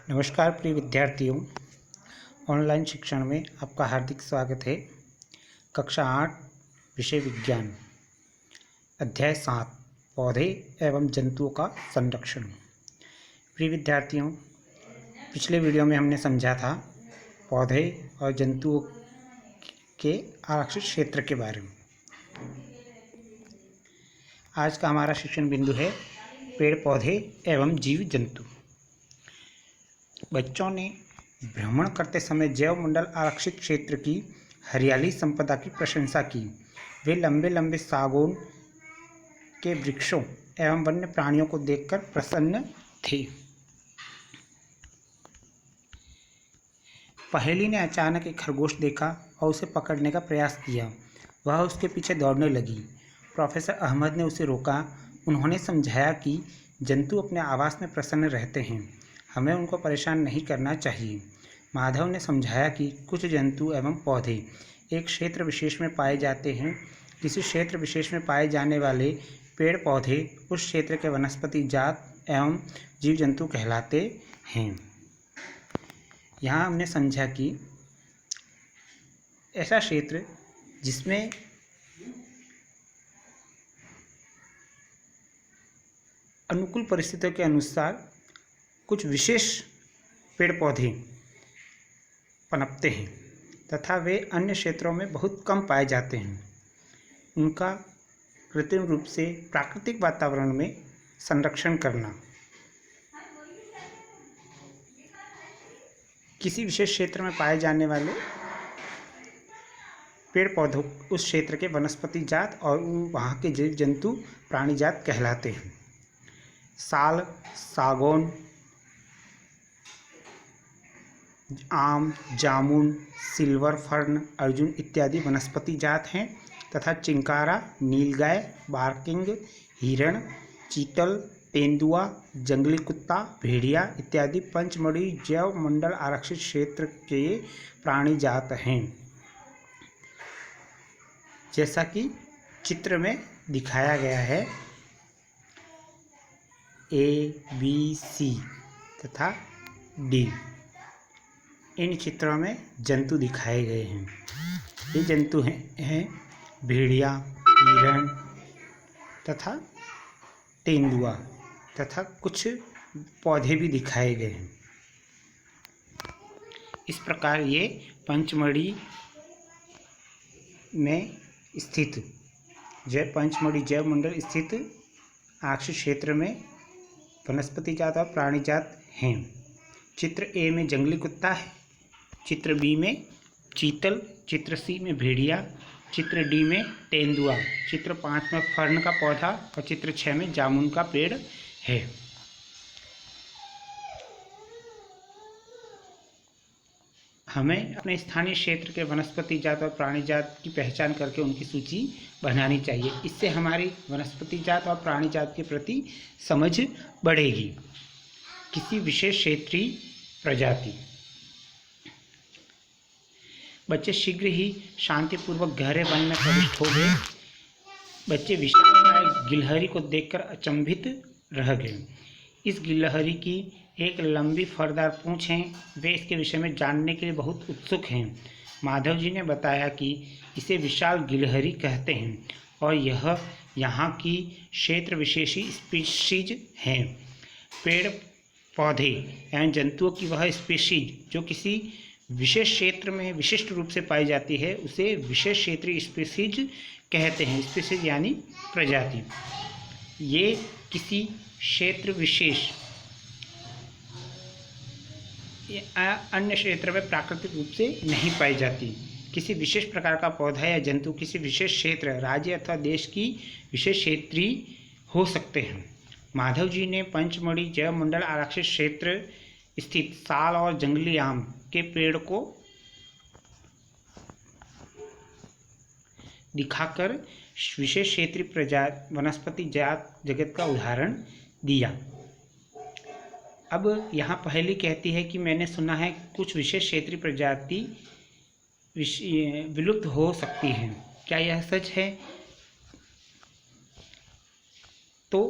नमस्कार प्रिय विद्यार्थियों, ऑनलाइन शिक्षण में आपका हार्दिक स्वागत है। कक्षा 8 विषय विज्ञान, अध्याय 7 पौधे एवं जंतुओं का संरक्षण। प्रिय विद्यार्थियों, पिछले वीडियो में हमने समझा था पौधे और जंतुओं के आरक्षित क्षेत्र के बारे में। आज का हमारा शिक्षण बिंदु है पेड़ पौधे एवं जीव जंतु। बच्चों ने भ्रमण करते समय जैव मंडल आरक्षित क्षेत्र की हरियाली संपदा की प्रशंसा की। वे लंबे लंबे सागौन के वृक्षों एवं वन्य प्राणियों को देखकर प्रसन्न थे। पहेली ने अचानक एक खरगोश देखा और उसे पकड़ने का प्रयास किया। वह उसके पीछे दौड़ने लगी। प्रोफेसर अहमद ने उसे रोका। उन्होंने समझाया कि जंतु अपने आवास में प्रसन्न रहते हैं, हमें उनको परेशान नहीं करना चाहिए। माधव ने समझाया कि कुछ जंतु एवं पौधे एक क्षेत्र विशेष में पाए जाते हैं। किसी क्षेत्र विशेष में पाए जाने वाले पेड़ पौधे उस क्षेत्र के वनस्पति जात एवं जीव जंतु कहलाते हैं। यहाँ हमने समझा कि ऐसा क्षेत्र जिसमें अनुकूल परिस्थितियों के अनुसार कुछ विशेष पेड़ पौधे पनपते हैं तथा वे अन्य क्षेत्रों में बहुत कम पाए जाते हैं। उनका कृत्रिम रूप से प्राकृतिक वातावरण में संरक्षण करना, किसी विशेष क्षेत्र में पाए जाने वाले पेड़ पौधों उस क्षेत्र के वनस्पति जात और वहाँ के जीव जंतु प्राणी जात कहलाते हैं। साल, सागौन, आम, जामुन, सिल्वर फर्न, अर्जुन इत्यादि वनस्पति जात हैं तथा चिंकारा, नीलगाय, बार्किंग, हिरण, चीतल, तेंदुआ, जंगली कुत्ता, भेड़िया इत्यादि पंचमढ़ी जैव मंडल आरक्षित क्षेत्र के प्राणी जात हैं, जैसा कि चित्र में दिखाया गया है। ए, बी, सी तथा डी इन चित्रों में जंतु दिखाए गए हैं। ये जंतु हैं भेड़िया, हिरण तथा तेंदुआ तथा कुछ पौधे भी दिखाए गए हैं। इस प्रकार ये पंचमढ़ी में स्थित पंचमढ़ी जैव मंडल स्थित आरक्षित क्षेत्र में वनस्पति जात और प्राणी जात हैं। चित्र ए में जंगली कुत्ता है, चित्र बी में चीतल, चित्र सी में भेड़िया, चित्र डी में तेंदुआ, चित्र 5 में फर्न का पौधा और चित्र 6 में जामुन का पेड़ है। हमें अपने स्थानीय क्षेत्र के वनस्पति जात और प्राणी जात की पहचान करके उनकी सूची बनानी चाहिए। इससे हमारी वनस्पति जात और प्राणी जात के प्रति समझ बढ़ेगी। किसी विशेष क्षेत्रीय प्रजाति। बच्चे शीघ्र ही शांतिपूर्वक गहरे वन में प्रविष्ट हो गए। बच्चे विशालकाय गिलहरी को देखकर अचंभित रह गए। इस गिलहरी की एक लंबी फरदार पूंछ है। वे इसके विषय में जानने के लिए बहुत उत्सुक हैं। माधव जी ने बताया कि इसे विशाल गिलहरी कहते हैं और यह यहाँ की क्षेत्र विशेषी स्पीशीज है। पेड़ पौधे एवं जंतुओं की वह स्पीशीज जो किसी विशेष क्षेत्र में विशिष्ट रूप से पाई जाती है उसे विशेष क्षेत्रीय स्पीशीज कहते हैं। स्पीशीज यानी प्रजाति। ये किसी क्षेत्र विशेष अन्य क्षेत्र में प्राकृतिक रूप से नहीं पाई जाती। किसी विशेष प्रकार का पौधा या जंतु किसी विशेष क्षेत्र, राज्य अथवा देश की विशेष क्षेत्रीय हो सकते हैं। माधव जी ने पंचमढ़ी जैव मंडल आरक्षित क्षेत्र स्थित साल और जंगली आम के पेड़ को दिखाकर विशेष क्षेत्रीय प्रजाति वनस्पति जात जगत का उदाहरण दिया। अब यहाँ पहेली कहती है कि मैंने सुना है कुछ विशेष क्षेत्रीय प्रजाति विलुप्त हो सकती हैं। क्या यह सच है? तो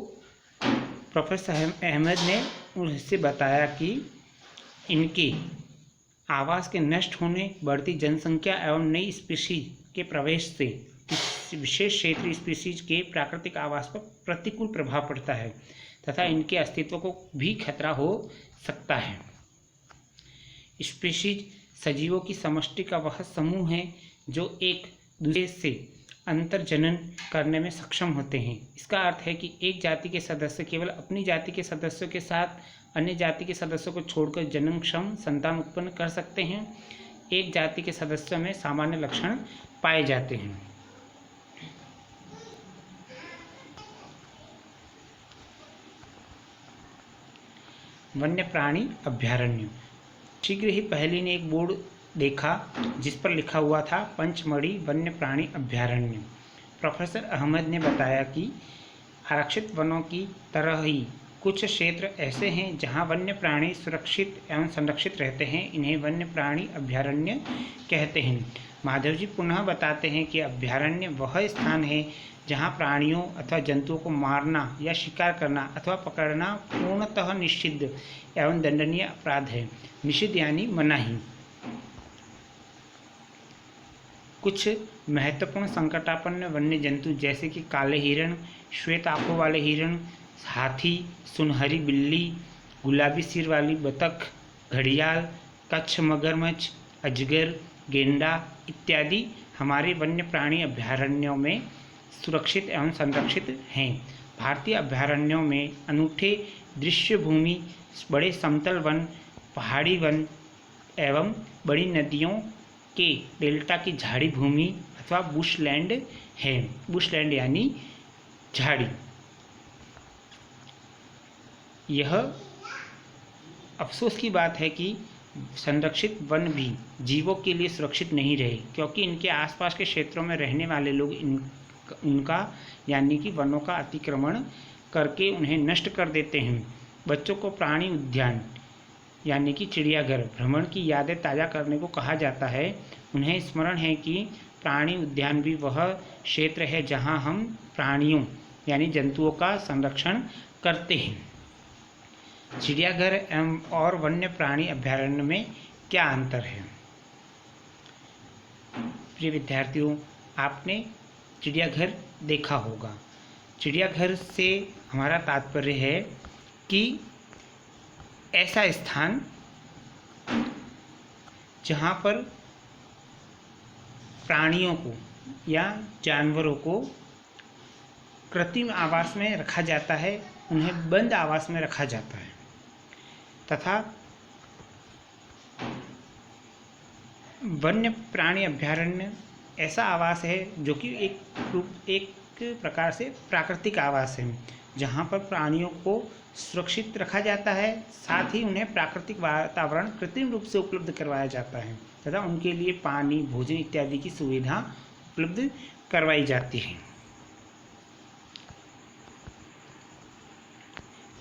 प्रोफेसर अहमद ने उनसे बताया कि इनके आवास के नष्ट होने, बढ़ती जनसंख्या एवं नई स्पीशीज के प्रवेश से इस विशेष क्षेत्रीय स्पीशीज के प्राकृतिक आवास पर प्रतिकूल प्रभाव पड़ता है तथा इनके अस्तित्व को भी खतरा हो सकता है। स्पीशीज सजीवों की समष्टि का वह समूह है जो एक दूसरे से अंतर्जनन करने में सक्षम होते हैं। इसका अर्थ है कि एक जाति के सदस्य केवल अपनी जाति के सदस्यों के साथ अन्य जाति के सदस्यों को छोड़कर जननक्षम संतान उत्पन्न कर सकते हैं। एक जाति के सदस्यों में सामान्य लक्षण पाए जाते हैं। वन्य प्राणी अभयारण्य। शीघ्र ही पहली ने एक बोर्ड देखा जिस पर लिखा हुआ था पंचमढ़ी वन्य प्राणी अभयारण्य। प्रोफेसर अहमद ने बताया कि आरक्षित वनों की तरह ही कुछ क्षेत्र ऐसे हैं जहां वन्य प्राणी सुरक्षित एवं संरक्षित रहते हैं। इन्हें वन्य प्राणी अभयारण्य कहते हैं। माधव जी पुनः बताते हैं कि अभयारण्य वह स्थान है जहां प्राणियों अथवा जंतुओं को मारना या शिकार करना अथवा पकड़ना पूर्णतः निषिद्ध एवं दंडनीय अपराध है। निषिद्ध यानी मनाही। कुछ महत्वपूर्ण संकटापन्न वन्य जंतु जैसे कि काले हिरण, श्वेत आंखों वाले हिरण, हाथी, सुनहरी बिल्ली, गुलाबी सिर वाली बतख, घड़ियाल, कच्छ मगरमच्छ, अजगर, गेंडा इत्यादि हमारे वन्य प्राणी अभयारण्यों में सुरक्षित एवं संरक्षित हैं। भारतीय अभयारण्यों में अनूठे दृश्य भूमि, बड़े समतल वन, पहाड़ी वन एवं बड़ी नदियों के डेल्टा की झाड़ी भूमि अथवा बुशलैंड है। बुशलैंड यानी झाड़ी। यह अफसोस की बात है कि संरक्षित वन भी जीवों के लिए सुरक्षित नहीं रहे, क्योंकि इनके आसपास के क्षेत्रों में रहने वाले लोग उनका यानी कि वनों का अतिक्रमण करके उन्हें नष्ट कर देते हैं। बच्चों को प्राणी उद्यान यानी कि चिड़ियाघर भ्रमण की यादें ताज़ा करने को कहा जाता है। उन्हें स्मरण है कि प्राणी उद्यान भी वह क्षेत्र है जहां हम प्राणियों यानी जंतुओं का संरक्षण करते हैं। चिड़ियाघर एवं और वन्य प्राणी अभयारण्य में क्या अंतर है? प्रिय विद्यार्थियों, आपने चिड़ियाघर देखा होगा। चिड़ियाघर से हमारा तात्पर्य है कि ऐसा स्थान जहाँ पर प्राणियों को या जानवरों को कृत्रिम आवास में रखा जाता है, उन्हें बंद आवास में रखा जाता है तथा वन्य प्राणी अभयारण्य ऐसा आवास है जो कि एक प्रकार से प्राकृतिक आवास है, जहाँ पर प्राणियों को सुरक्षित रखा जाता है, साथ ही उन्हें प्राकृतिक वातावरण कृत्रिम रूप से उपलब्ध करवाया जाता है तथा उनके लिए पानी, भोजन इत्यादि की सुविधा उपलब्ध करवाई जाती है।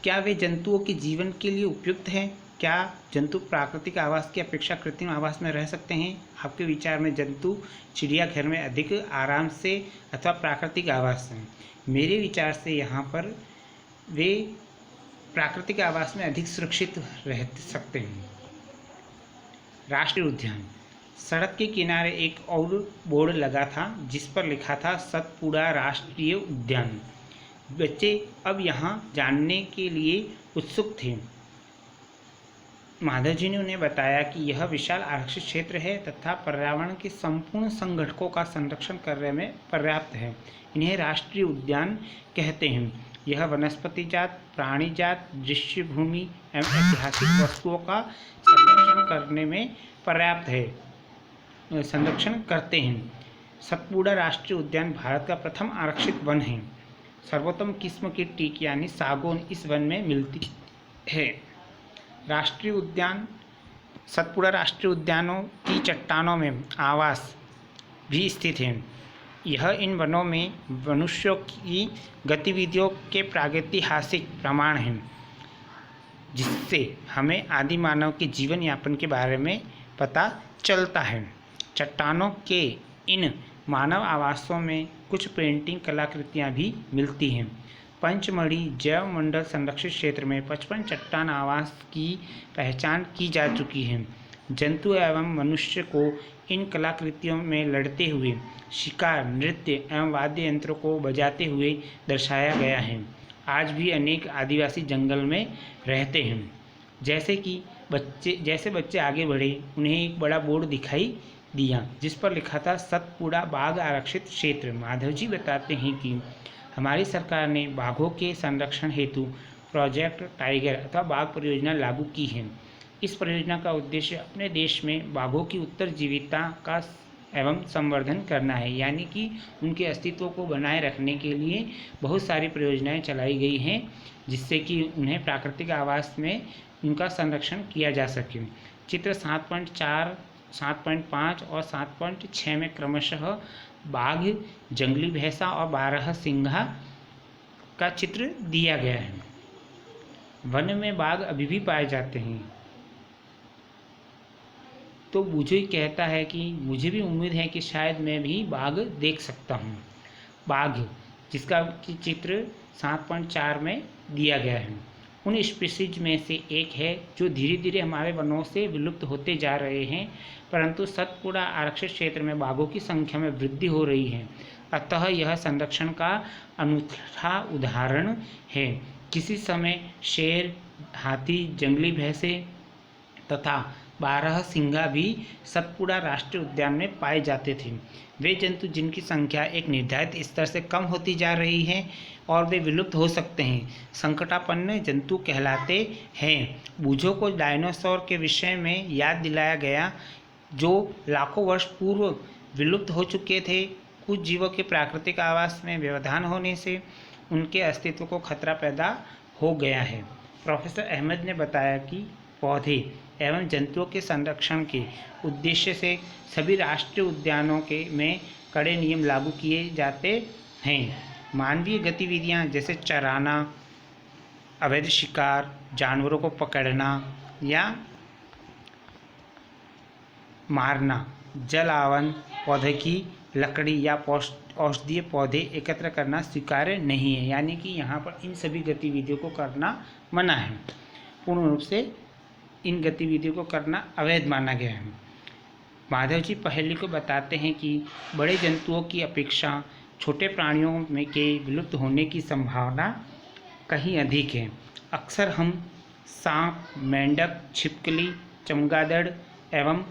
क्या वे जंतुओं के जीवन के लिए उपयुक्त हैं? क्या जंतु प्राकृतिक आवास की अपेक्षा कृत्रिम आवास में रह सकते हैं? आपके विचार में जंतु चिड़ियाघर में अधिक आराम से अथवा प्राकृतिक आवास हैं? मेरे विचार से यहाँ पर वे प्राकृतिक आवास में अधिक सुरक्षित रह सकते हैं। राष्ट्रीय उद्यान। सड़क के किनारे एक और बोर्ड लगा था जिस पर लिखा था सतपुड़ा राष्ट्रीय उद्यान। बच्चे अब यहाँ जानने के लिए उत्सुक थे। माधव जी ने उन्हें बताया कि यह विशाल आरक्षित क्षेत्र है तथा पर्यावरण के संपूर्ण संघटकों का संरक्षण करने में पर्याप्त है। इन्हें राष्ट्रीय उद्यान कहते हैं। यह वनस्पति जात, प्राणी जात, दृश्य भूमि एवं ऐतिहासिक वस्तुओं का संरक्षण करने में पर्याप्त है, संरक्षण करते हैं। सतपुड़ा राष्ट्रीय उद्यान भारत का प्रथम आरक्षित वन है। सर्वोत्तम किस्म की टीक यानी सागौन इस वन में मिलती है। राष्ट्रीय उद्यान सतपुड़ा राष्ट्रीय उद्यानों की चट्टानों में आवास भी स्थित हैं। यह इन वनों में मनुष्यों की गतिविधियों के प्रागैतिहासिक प्रमाण हैं, जिससे हमें आदि मानव के जीवन यापन के बारे में पता चलता है। चट्टानों के इन मानव आवासों में कुछ पेंटिंग कलाकृतियाँ भी मिलती हैं पंचमढ़ी जैव मंडल संरक्षित क्षेत्र में 55 चट्टान आवास की पहचान की जा चुकी है। जंतु एवं मनुष्य को इन कलाकृतियों में लड़ते हुए, शिकार, नृत्य एवं वाद्य यंत्रों को बजाते हुए दर्शाया गया है। आज भी अनेक आदिवासी जंगल में रहते हैं। जैसे बच्चे आगे बढ़े, उन्हें एक बड़ा बोर्ड दिखाई दिया जिस पर लिखा था सतपुड़ा बाघ आरक्षित क्षेत्र। माधव जी बताते हैं कि हमारी सरकार ने बाघों के संरक्षण हेतु प्रोजेक्ट टाइगर अथवा बाघ परियोजना लागू की है। इस परियोजना का उद्देश्य अपने देश में बाघों की उत्तरजीविता का एवं संवर्धन करना है, यानी कि उनके अस्तित्व को बनाए रखने के लिए बहुत सारी परियोजनाएं चलाई गई हैं जिससे कि उन्हें प्राकृतिक आवास में उनका संरक्षण किया जा सके। चित्र 7.4, 7.5 और 7.6 में क्रमशः बाघ, जंगली भैंसा और बारहसिंगा का चित्र दिया गया है। वन में बाघ अभी भी पाए जाते हैं। तो मुझे कहता है कि मुझे भी उम्मीद है कि शायद मैं भी बाघ देख सकता हूँ। बाघ जिसका चित्र 7.4 में दिया गया है, उन स्पीशीज में से एक है जो धीरे धीरे हमारे वनों से विलुप्त होते जा रहे हैं, परंतु सतपुड़ा आरक्षित क्षेत्र में बाघों की संख्या में वृद्धि हो रही है। अतः यह संरक्षण का अनूठा उदाहरण है। किसी समय शेर, हाथी, जंगली भैंसे तथा बारहसिंगा भी सतपुड़ा राष्ट्रीय उद्यान में पाए जाते थे। वे जंतु जिनकी संख्या एक निर्धारित स्तर से कम होती जा रही है और वे विलुप्त हो सकते हैं, संकटापन्न जंतु कहलाते हैं। बूझों को डायनासोर के विषय में याद दिलाया गया जो लाखों वर्ष पूर्व विलुप्त हो चुके थे। कुछ जीवों के प्राकृतिक आवास में व्यवधान होने से उनके अस्तित्व को खतरा पैदा हो गया है। प्रोफेसर अहमद ने बताया कि पौधे एवं जंतुओं के संरक्षण के उद्देश्य से सभी राष्ट्रीय उद्यानों में कड़े नियम लागू किए जाते हैं। मानवीय गतिविधियां जैसे चराना, अवैध शिकार, जानवरों को पकड़ना या मारना, जलावन, पौधे की लकड़ी या औषधीय पौधे एकत्र करना स्वीकार्य नहीं है, यानी कि यहाँ पर इन सभी गतिविधियों को करना मना है। पूर्ण रूप से इन गतिविधियों को करना अवैध माना गया है। माधव जी पहली को बताते हैं कि बड़े जंतुओं की अपेक्षा छोटे प्राणियों में के विलुप्त होने की संभावना कहीं अधिक है। अक्सर हम सांप, मेंढक, छिपकली, चमगादड़ एवं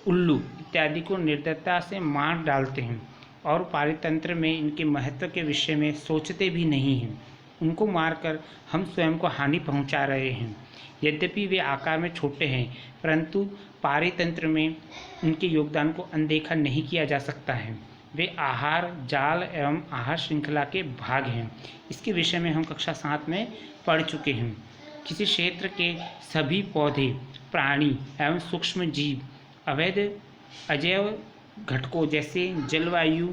उल्लू इत्यादि को निर्दयता से मार डालते हैं और पारितंत्र में इनके महत्व के विषय में सोचते भी नहीं हैं। उनको मारकर हम स्वयं को हानि पहुंचा रहे हैं। यद्यपि वे आकार में छोटे हैं, परंतु पारितंत्र में उनके योगदान को अनदेखा नहीं किया जा सकता है। वे आहार जाल एवं आहार श्रृंखला के भाग हैं। इसके विषय में हम कक्षा 7 में पढ़ चुके हैं। किसी क्षेत्र के सभी पौधे, प्राणी एवं सूक्ष्म जीव अवैध अजैव घटकों जैसे जलवायु,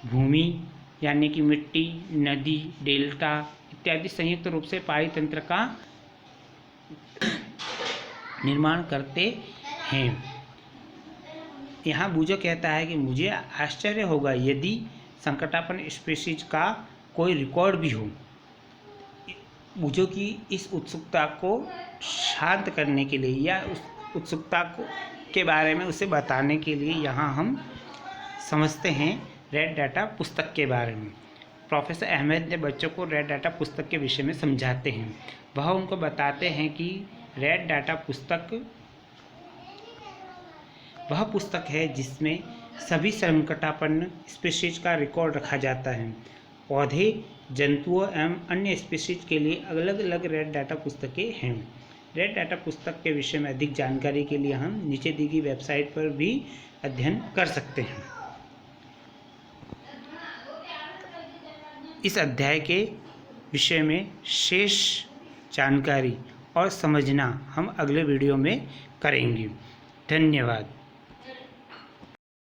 भूमि यानी कि मिट्टी, नदी, डेल्टा इत्यादि संयुक्त रूप से पारितंत्र का निर्माण करते हैं। यहाँ बूझो कहता है कि मुझे आश्चर्य होगा यदि संकटापन्न स्पीशीज का कोई रिकॉर्ड भी हो। बूझो की इस उत्सुकता को शांत करने के लिए या उस उत्सुकता के बारे में उसे बताने के लिए यहाँ हम समझते हैं रेड डाटा पुस्तक के बारे में। प्रोफेसर अहमद ने बच्चों को रेड डाटा पुस्तक के विषय में समझाते हैं। वह उनको बताते हैं कि रेड डाटा पुस्तक वह पुस्तक है जिसमें सभी संकटापन्न स्पीशीज का रिकॉर्ड रखा जाता है। पौधे, जंतुओं एवं अन्य स्पीशीज के लिए अलग अलग रेड डाटा पुस्तकें हैं। रेड डाटा पुस्तक के विषय में अधिक जानकारी के लिए हम नीचे दी गई वेबसाइट पर भी अध्ययन कर सकते हैं। इस अध्याय के विषय में शेष जानकारी और समझना हम अगले वीडियो में करेंगे। धन्यवाद।